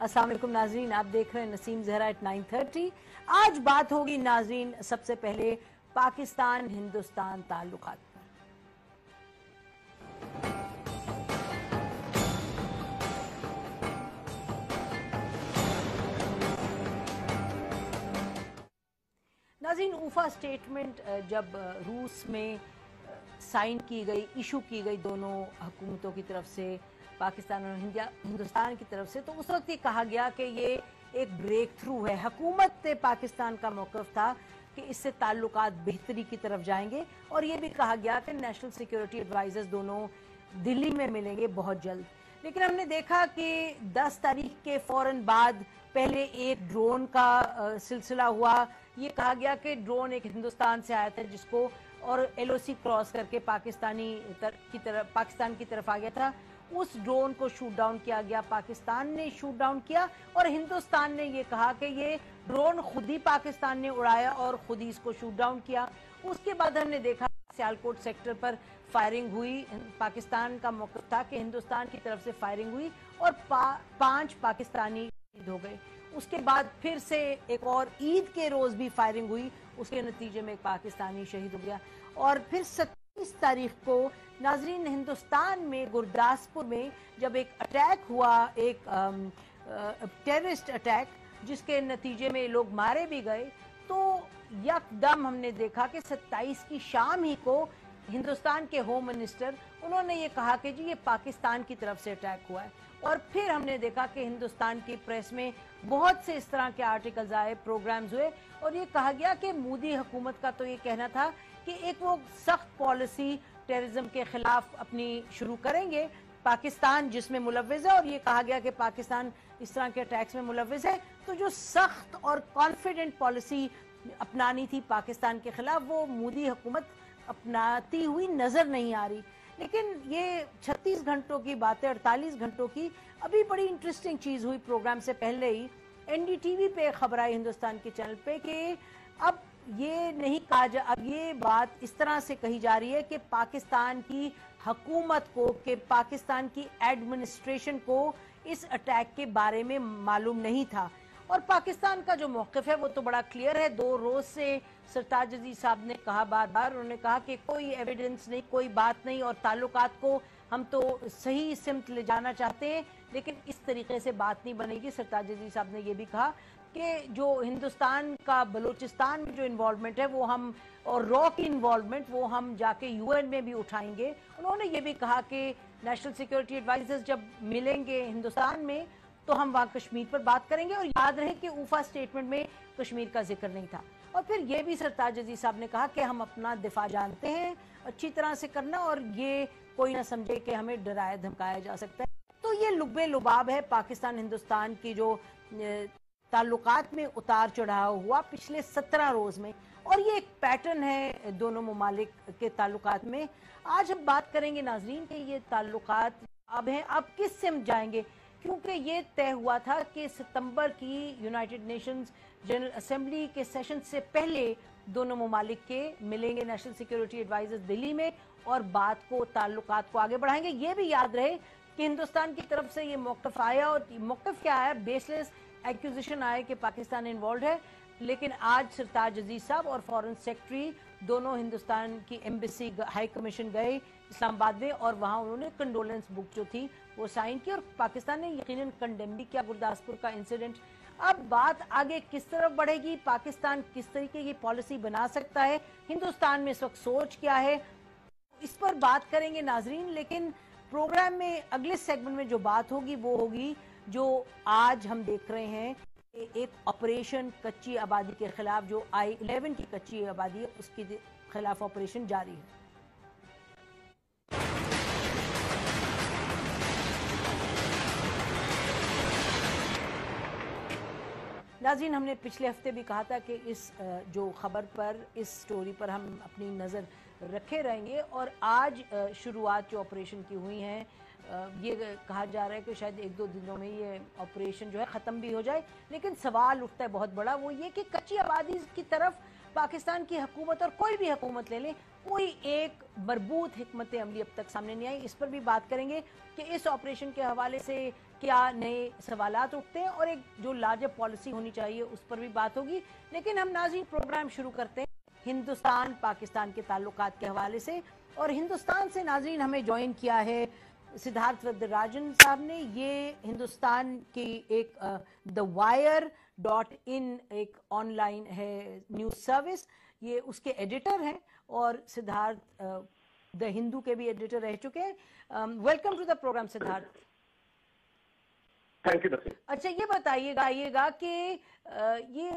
अस्सलाम वालेकुम नाजरीन, आप देख रहे हैं नसीम जहरा एट 9:30। आज बात होगी नाजरीन सबसे पहले पाकिस्तान हिंदुस्तान ताल्लुकात पर। नाज़रीन, ऊफा स्टेटमेंट जब रूस में साइन की गई, इशू की गई दोनों हुकूमतों की तरफ से, पाकिस्तान और हिंदुस्तान की तरफ से, तो उस वक्त ये कहा गया कि ये एक ब्रेक थ्रू है। हुकूमत पाकिस्तान का मौक़िफ़ था कि इससे ताल्लुकात बेहतरी की तरफ जाएंगे और ये भी कहा गया कि नेशनल सिक्योरिटी एडवाइजर्स दोनों दिल्ली में मिलेंगे बहुत जल्द। लेकिन हमने देखा कि 10 तारीख के फ़ौरन बाद पहले एक ड्रोन का सिलसिला हुआ। ये कहा गया कि ड्रोन एक हिंदुस्तान से आया था जिसको और LOC क्रॉस करके पाकिस्तान की तरफ आ गया था। उस ड्रोन को शूट डाउन किया गया, पाकिस्तान ने शूट डाउन किया और हिंदुस्तान ने ये कहा कि ये ड्रोन खुद ही पाकिस्तान ने उड़ाया और खुद ही इसको शूट डाउन किया। उसके बाद हमने देखा सियालकोट सेक्टर पर फायरिंग हुई। पाकिस्तान का मौक़िफ़ था कि हिंदुस्तान की तरफ से फायरिंग हुई और 5 पाकिस्तानी शहीद हो गए। उसके बाद फिर से एक और ईद के रोज भी फायरिंग हुई, उसके नतीजे में एक पाकिस्तानी शहीद हो गया। और फिर 27 तारीख को नाजरीन हिंदुस्तान में गुरदासपुर में जब एक अटैक हुआ, एक टेररिस्ट अटैक, जिसके नतीजे में लोग मारे भी गए, तो यकदम हमने देखा कि 27 की शाम ही को हिंदुस्तान के होम मिनिस्टर उन्होंने ये कहा कि जी ये पाकिस्तान की तरफ से अटैक हुआ है। और फिर हमने देखा कि हिंदुस्तान की प्रेस में बहुत से इस तरह के आर्टिकल्स आए, प्रोग्राम्स हुए और ये कहा गया कि मोदी हुकूमत का तो ये कहना था कि एक वो सख्त पॉलिसी टेररिज्म के खिलाफ अपनी शुरू करेंगे, पाकिस्तान जिसमें मुलव्विज़ है, और ये कहा गया कि पाकिस्तान इस तरह के अटैक्स में मुलव्विज़ है, तो जो सख्त और कॉन्फिडेंट पॉलिसी अपनानी थी पाकिस्तान के खिलाफ वो मोदी हुकूमत अपनाती हुई नजर नहीं आ रही। लेकिन ये 36 घंटों की बातें, 48 घंटों की, अभी बड़ी इंटरेस्टिंग चीज हुई। प्रोग्राम से पहले ही NDTV पे खबर आई, हिंदुस्तान के चैनल पे, कि अब ये नहीं कहा जा, अब ये बात इस तरह से कही जा रही है कि पाकिस्तान की हुकूमत को, कि पाकिस्तान की एडमिनिस्ट्रेशन को इस अटैक के बारे में मालूम नहीं था। और पाकिस्तान का जो मौक़िफ़ है वो तो बड़ा क्लियर है। 2 रोज से सरताज अजीज साहब ने कहा, बार बार उन्होंने कहा कि कोई एविडेंस नहीं, कोई बात नहीं, और ताल्लुकात को हम तो सही सिमत ले जाना चाहते हैं लेकिन इस तरीके से बात नहीं बनेगी। सरताज अजीज साहब ने यह भी कहा कि जो हिंदुस्तान का बलूचिस्तान में जो इन्वॉल्वमेंट है वो हम, और रॉ की इन्वॉल्वमेंट, वो हम जाके UN में भी उठाएंगे। उन्होंने ये भी कहा कि नेशनल सिक्योरिटी एडवाइजर्स जब मिलेंगे हिंदुस्तान में तो हम वहाँ कश्मीर पर बात करेंगे। और याद रहे कि ऊफा स्टेटमेंट में कश्मीर का जिक्र नहीं था। और फिर ये भी सरताज अजीज साहब ने कहा कि हम अपना दिफा जानते हैं अच्छी तरह से करना, और ये कोई ना समझे कि हमें डराया धमकाया जा सकता है। तो ये लुब्बे लुबाब है पाकिस्तान हिंदुस्तान की जो ताल्लुकात में उतार चढ़ाव हुआ पिछले 17 रोज में, और ये एक पैटर्न है दोनों ममालिक के ताल्लुकात में। आज हम बात करेंगे नाजरीन कि ये ताल्लुकात अब हैं, अब किस सिमत जाएंगे, क्योंकि ये तय हुआ था कि सितंबर की यूनाइटेड नेशंस जनरल असेंबली के सेशन से पहले दोनों ममालिक के मिलेंगे नेशनल सिक्योरिटी एडवाइजर्स दिल्ली में और बात को, ताल्लुकात को आगे बढ़ाएंगे। ये भी याद रहे कि हिंदुस्तान की तरफ से ये मौक़िफ़ आया, और मौक़िफ़ क्या है, बेसलेस एक्यूजिशन आया कि पाकिस्तान इन्वॉल्व है। लेकिन आज सरताज अजीज साहब और फॉरेन सेक्रेटरी दोनों हिंदुस्तान की एम्बेसी, हाई कमीशन गए इस्लामाबाद में, और वहाँ उन्होंने कंडोलेंस बुक जो थी वो साइन की, और पाकिस्तान ने यकीनन कंडेम भी किया गुरदासपुर का इंसिडेंट। अब बात आगे किस तरफ बढ़ेगी, पाकिस्तान किस तरीके की पॉलिसी बना सकता है, हिंदुस्तान में इस वक्त सोच क्या है, इस पर बात करेंगे नाजरीन। लेकिन प्रोग्राम में अगले सेगमेंट में जो बात होगी वो होगी जो आज हम देख रहे हैं, एक ऑपरेशन कच्ची आबादी के खिलाफ, जो I-11 की कच्ची आबादी है उसके खिलाफ ऑपरेशन जारी है। नाज़रीन, हमने पिछले हफ्ते भी कहा था कि इस जो खबर पर, इस स्टोरी पर हम अपनी नज़र रखे रहेंगे, और आज शुरुआत जो ऑपरेशन की हुई हैं, ये कहा जा रहा है कि शायद 1-2 दिनों में ये ऑपरेशन जो है ख़त्म भी हो जाए। लेकिन सवाल उठता है बहुत बड़ा, वो ये कि कच्ची आबादी की तरफ पाकिस्तान की हुकूमत, और कोई भी हुकूमत ले लें, कोई एक मरबूत हिकमत अमली अब तक सामने नहीं आई। इस पर भी बात करेंगे कि इस ऑपरेशन के हवाले से क्या नए सवालात उठते हैं और एक जो लार्जर पॉलिसी होनी चाहिए उस पर भी बात होगी। लेकिन हम नाज़रीन प्रोग्राम शुरू करते हैं हिंदुस्तान पाकिस्तान के ताल्लुकात के हवाले से, और हिंदुस्तान से नाज़रीन हमें ज्वाइन किया है सिद्धार्थ वरदराजन साहब ने। ये हिंदुस्तान की एक द वायर .in एक ऑनलाइन है न्यूज़ सर्विस, ये उसके एडिटर हैं और सिद्धार्थ द हिंदू के भी एडिटर रह चुके हैं। Welcome to the program Siddharth. Thank you. अच्छा, ये बताइएगा कि ये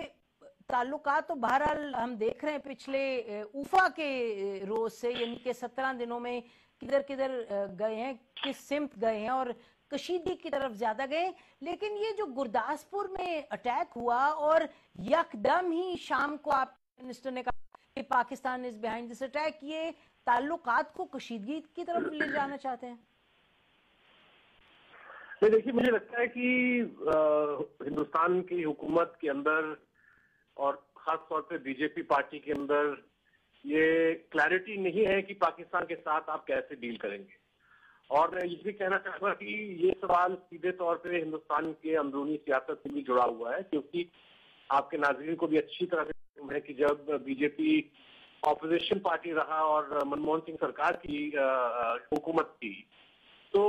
ताल्लुकात तो बहरहाल हम देख रहे हैं पिछले उफा के रोज से, यानी कि 17 दिनों में किधर किधर गए हैं, किस सिमत गए हैं और कशीदगी की तरफ ज्यादा गए। लेकिन ये जो गुरदासपुर में अटैक हुआ और यकदम ही शाम को आप मिनिस्टर ने कहा कि Pakistan is behind this attack, ये ताल्लुकात को कशीदगी की तरफ ले जाना चाहते हैं? देखिए, मुझे लगता है कि हिंदुस्तान की हुकूमत के अंदर और खास तौर पे बीजेपी पार्टी के अंदर ये क्लैरिटी नहीं है कि पाकिस्तान के साथ आप कैसे डील करेंगे। और मैं ये भी कहना चाहूंगा कि ये सवाल सीधे तौर पे हिंदुस्तान के अंदरूनी सियासत से भी जुड़ा हुआ है, क्योंकि आपके नाज़रीन को भी अच्छी तरह से मालूम है कि जब बीजेपी ऑपोजिशन पार्टी रहा और मनमोहन सिंह सरकार की हुकूमत थी, तो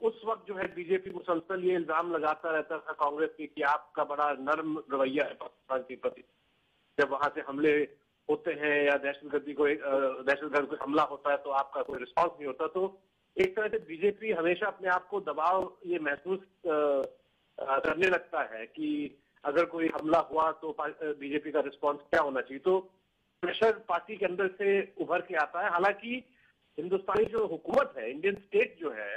उस वक्त जो है बीजेपी मुसलसल ये इल्जाम लगाता रहता था कांग्रेस की कि आपका बड़ा नर्म रवैया है पाकिस्तान के प्रति। जब वहां से हमले होते हैं या दहशतगर्द को हमला होता है तो आपका कोई रिस्पॉन्स नहीं होता। तो एक तरह से बीजेपी हमेशा अपने आप को दबाव ये महसूस करने लगता है कि अगर कोई हमला हुआ तो बीजेपी का रिस्पॉन्स क्या होना चाहिए। तो प्रेशर पार्टी के अंदर से उभर के आता है। हालांकि हिंदुस्तानी जो हुकूमत है, इंडियन स्टेट जो है,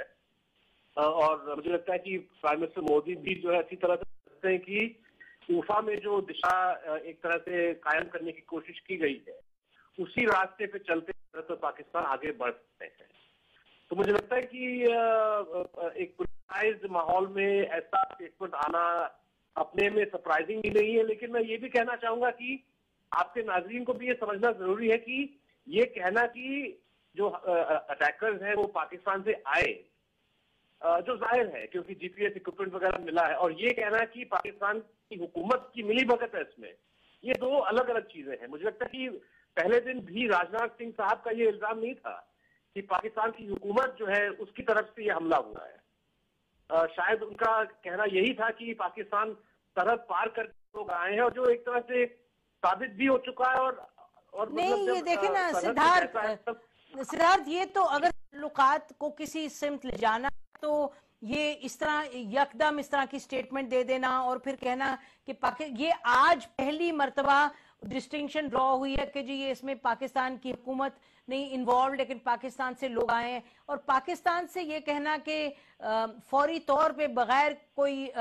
और मुझे लगता है कि प्राइम मिनिस्टर मोदी भी जो है अच्छी तरह से समझते हैं कि उफा में जो दिशा एक तरह से कायम करने की कोशिश की गई है, उसी रास्ते पे चलते तो पाकिस्तान आगे बढ़ सकते हैं। तो मुझे लगता है कि एक पोलराइज्ड माहौल में ऐसा स्टेटमेंट आना अपने में सरप्राइजिंग भी नहीं है। लेकिन मैं ये भी कहना चाहूंगा कि आपके नाज़रीन को भी ये समझना जरूरी है कि ये कहना कि जो अटैकर्स हैं वो पाकिस्तान से आए, जो जाहिर है क्योंकि जीपीएस इक्विपमेंट वगैरह मिला है, और ये कहना कि पाकिस्तान की हुकूमत की मिलीभगत है इसमें, ये दो अलग अलग चीजें हैं। मुझे लगता है कि पहले दिन भी राजनाथ सिंह साहब का ये इल्जाम नहीं था कि पाकिस्तान की हुकूमत जो है उसकी तरफ से ये हमला हुआ है। शायद उनका कहना यही था कि पाकिस्तान सरहद पार करके लोग आए हैं, और जो एक तरह से साबित भी हो चुका है। और नहीं, मतलब ये देखे ना सिद्धार्थ, ये तो अगर ताल्लुकात को किसी सिमत ले जाना तो ये इस तरह यकदम इस तरह की स्टेटमेंट दे देना और फिर कहना कि ये आज पहली मर्तबा डिस्टिंक्शन ड्रॉ हुई है कि जी ये इसमें पाकिस्तान की हुकूमत नहीं इन्वॉल्व, लेकिन पाकिस्तान से लोग आए हैं। और पाकिस्तान से ये कहना कि फौरी तौर पे बगैर कोई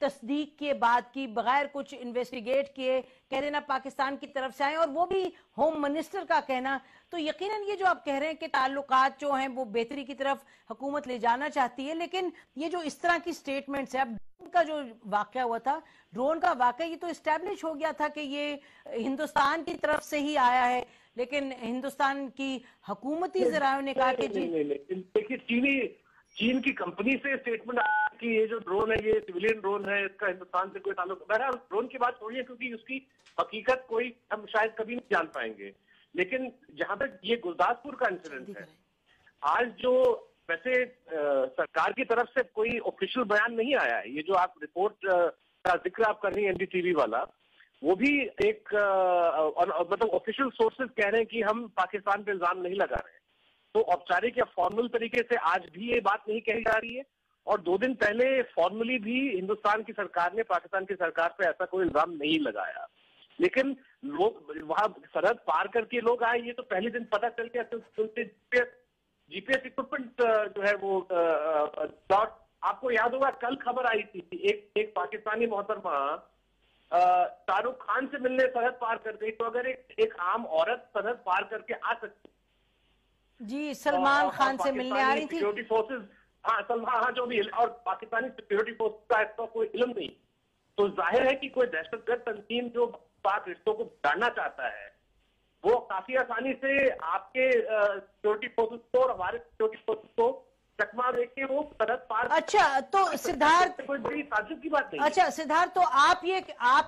तस्दीक के बात की, बगैर कुछ इन्वेस्टिगेट किए कह देना पाकिस्तान की तरफ से आए, और वो भी होम मिनिस्टर का कहना, तो यकीनन ये जो आप कह रहे हैं कि ताल्लुकात जो हैं वो बेहतरी की तरफ हुकूमत ले जाना चाहती है। लेकिन ये जो इस तरह की स्टेटमेंट्स है, अब ड्रोन का जो वाकया हुआ था, ड्रोन का वाकया ये तो इस्टेब्लिश हो गया था कि ये हिंदुस्तान की तरफ से ही आया है, लेकिन हिंदुस्तान की हुकूमती जरायों ने कहा कि जी देखिए चीन की कंपनी से स्टेटमेंट आया कि ये जो ड्रोन है ये सिविलियन ड्रोन है, इसका हिंदुस्तान से कोई ताल्लुक। बहरहाल ड्रोन की बात छोड़िए, क्योंकि उसकी हकीकत कोई हम शायद कभी नहीं जान पाएंगे। लेकिन जहां तक ये गुरदासपुर का इंसिडेंट है, आज जो वैसे सरकार की तरफ से कोई ऑफिशियल बयान नहीं आया है, ये जो आप रिपोर्ट का जिक्र आप कर रही हैं एनडीटीवी वाला, वो भी एक मतलब ऑफिशियल सोर्सेज कह रहे हैं कि हम पाकिस्तान पे इल्जाम नहीं लगा रहे हैं। तो औपचारिक या फॉर्मल तरीके से आज भी ये बात नहीं कही जा रही है, और 2 दिन पहले फॉर्मली भी हिंदुस्तान की सरकार ने पाकिस्तान की सरकार पे ऐसा कोई इल्जाम नहीं लगाया। लेकिन लोग वहां सरहद पार करके लोग आए, ये तो पहले दिन पता चल गया। जीपीएस इक्विपमेंट जो है वो आपको याद होगा कल खबर आई थी, एक पाकिस्तानी मोहतरमा शाहरुख खान से मिलने सरहद पार कर गई। तो अगर एक आम औरत सरहद पार करके आ सकती जी, सलमान खान से मिलने आ रही थी, सिक्योरिटी फोर्सेज, हाँ जो भी, और पाकिस्तानी सिक्योरिटी फोर्स का इसका कोई इल्म नहीं, तो जाहिर है कि कोई दहशतगर्द तंजीम जो पाक रिश्तों को बिगाड़ना चाहता है वो काफी आसानी से आपके सिक्योरिटी फोर्सेज को और हमारे सिक्योरिटी फोर्सेज को चकमा देके वो सरहद पार। अच्छा, तो सिद्धार्थ, कोई बड़ी ताज्जुब की बात नहीं। अच्छा सिद्धार्थ, तो आप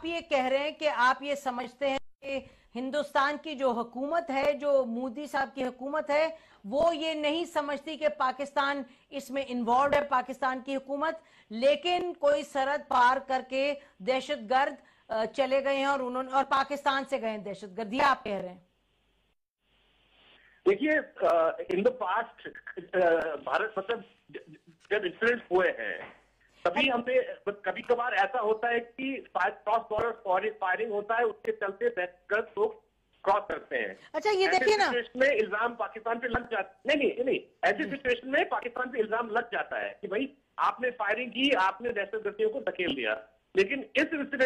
ये कह रहे हैं कि आप ये समझते हैं कि हिंदुस्तान की जो हुकूमत है, जो मोदी साहब की हुकूमत है, वो ये नहीं समझती कि पाकिस्तान इसमें इन्वॉल्व है, पाकिस्तान की हुकूमत, लेकिन कोई सरहद पार करके दहशतगर्द चले गए हैं और पाकिस्तान से गए हैं दहशतगर्द, ये आप कह रहे हैं? देखिए, इन द पास्ट भारत मतलब जब इंसिडेंट हुए हैं तभी हमने, कभी कभार ऐसा होता है कि क्रॉस बॉर्डर फायरिंग होता है, उसके चलते दहशतगर्द लोग क्रॉस करते हैं। अच्छा, ये देखिए ना, सिचुएशन में इल्जाम पाकिस्तान पे लग जाता, नहीं, ऐसी सिचुएशन में पाकिस्तान पे इल्जाम लग जाता है कि भाई आपने फायरिंग की, आपने दहशतगर्दियों को धकेल दिया। लेकिन इस इंसिडेंट